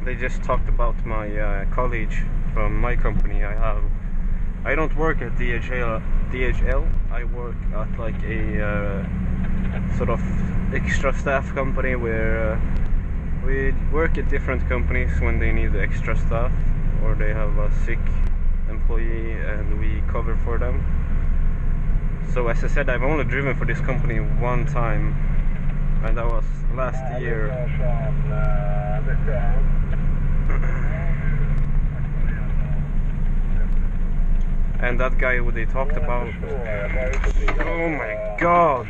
they just talked about my college from my company. I don't work at DHL. I work at like a sort of extra staff company where we work at different companies when they need extra staff or they have a sick employee and we cover for them. So as I said, I've only driven for this company one time, and that was last year. And that guy who they talked about, oh my god,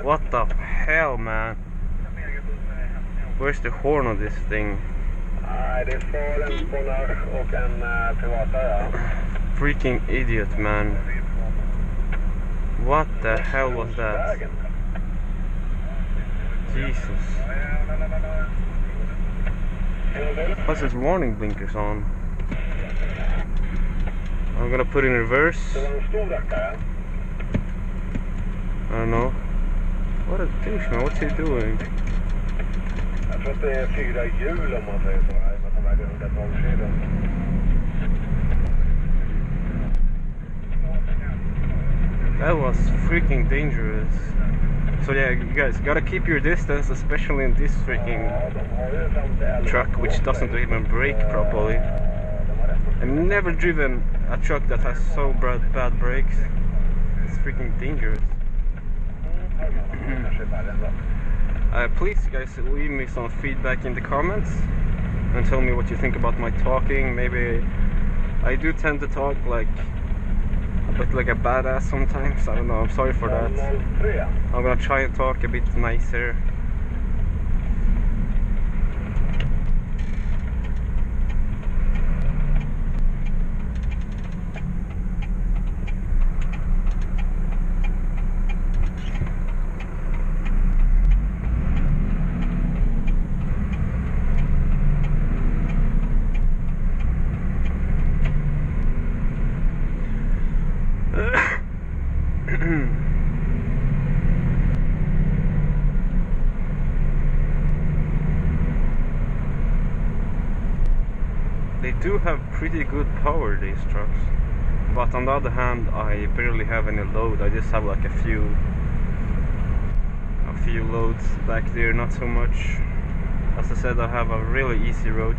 what the hell, man? Where's the horn on this thing? Freaking idiot, man. What the hell was that? Jesus. What's his warning blinkers on? I'm gonna put in reverse. I don't know. What a douche, man. What's he doing? That was freaking dangerous. So yeah, you guys gotta keep your distance, especially in this freaking truck which doesn't even brake properly. I've never driven a truck that has so bad brakes. It's freaking dangerous. Please guys, leave me some feedback in the comments and tell me what you think about my talking. Maybe I do tend to talk like a bit like a badass sometimes. I don't know, I'm sorry for that. I'm gonna try and talk a bit nicer. They do have pretty good power, these trucks, but on the other hand I barely have any load. I just have like a few loads back there, not so much. As I said, I have a really easy road.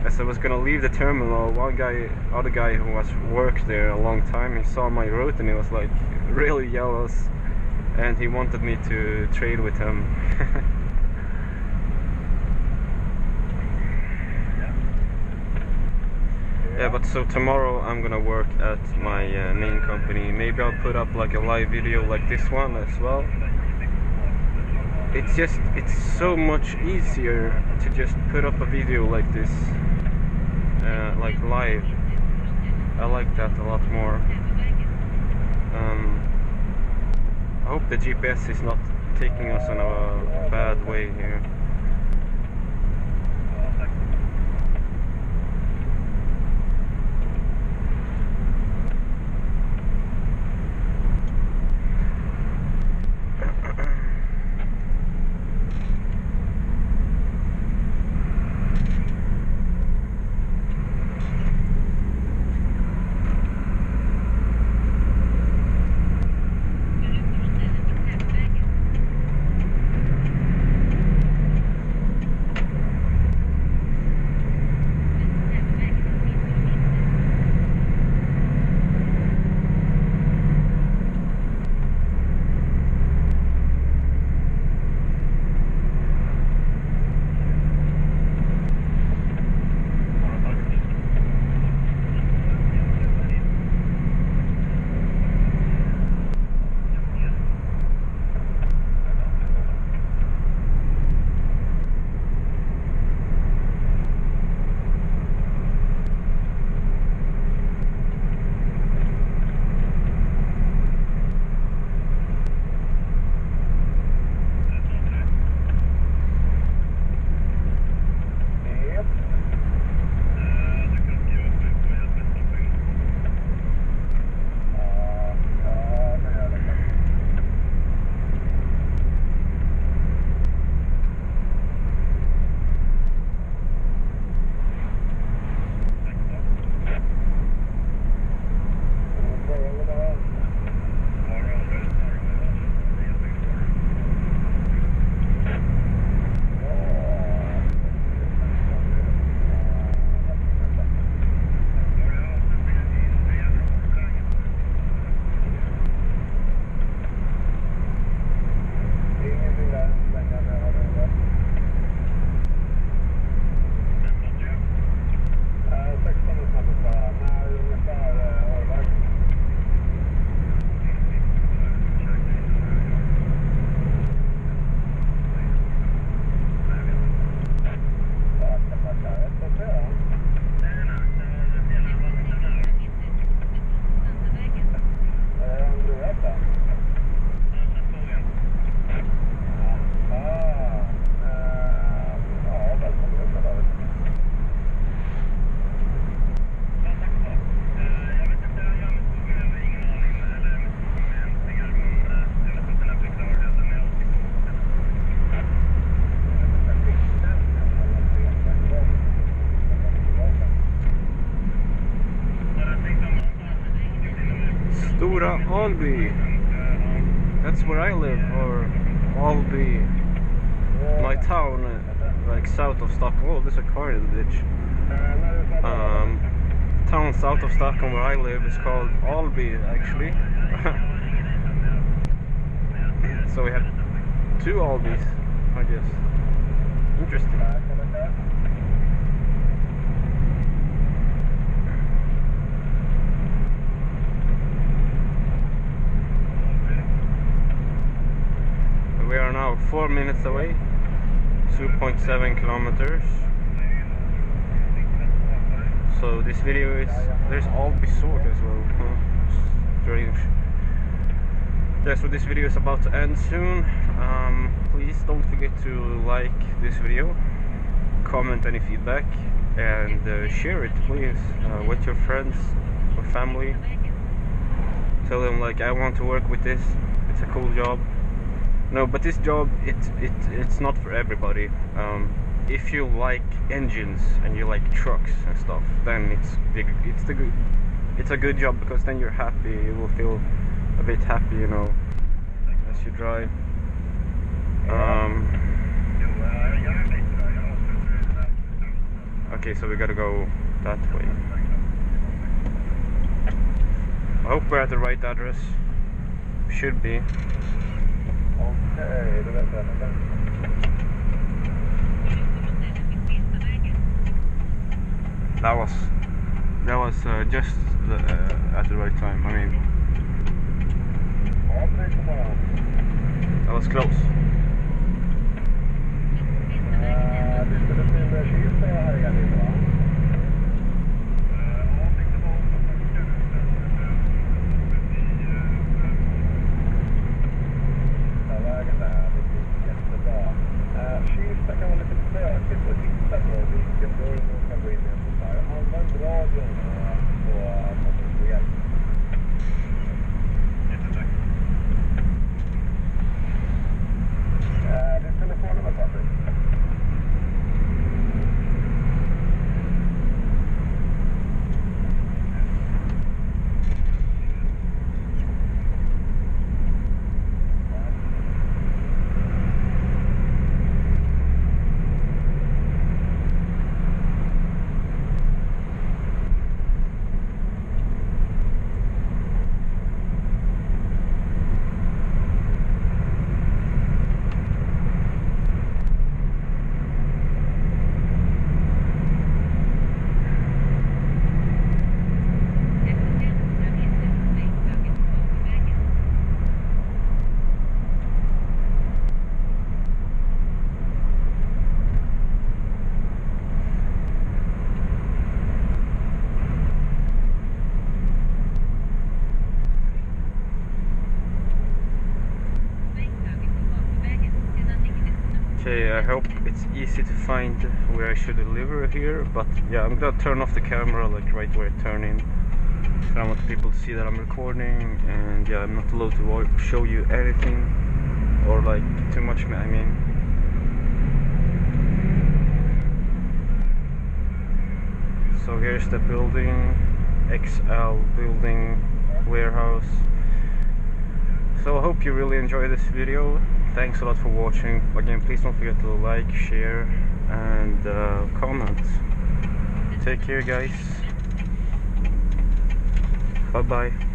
As I was gonna leave the terminal, other guy who has worked there a long time, he saw my road and he was like really jealous and he wanted me to trade with him. Yeah, but so tomorrow I'm gonna work at my main company. Maybe I'll put up like a live video like this one as well. It's so much easier to just put up a video like this, like live. I like that a lot more. I hope the GPS is not taking us in a bad way here. Stora Alby. That's where I live, or Alby, my town, like south of Stockholm. Oh, there's a car in the ditch. Town south of Stockholm where I live is called Alby, actually. So we have two Albys, I guess. Interesting. We are now 4 minutes away, 2.7 kilometers. So this video is, there's Alby Sort as well. Strange. Yeah, so this video is about to end soon. Please don't forget to like this video, comment any feedback, and share it, please, with your friends or family. Tell them, like, I want to work with this. It's a cool job. No, but this job, it's not for everybody. If you like engines and you like trucks and stuff, then it's a good job, because then you're happy. You will feel a bit happy, you know, as you drive. Okay, so we gotta go that way. I hope we're at the right address. Should be. Okay, that was just at the right time. I mean, that was close. Okay, I hope it's easy to find where I should deliver here, but yeah, I'm gonna turn off the camera like right where I turn in. So I want people to see that I'm recording, and yeah, I'm not allowed to show you anything or like too much, I mean. So here's the building, XL building, warehouse. So I hope you really enjoy this video. Thanks a lot for watching. Again, please don't forget to like, share, and comment. Take care, guys. Bye bye.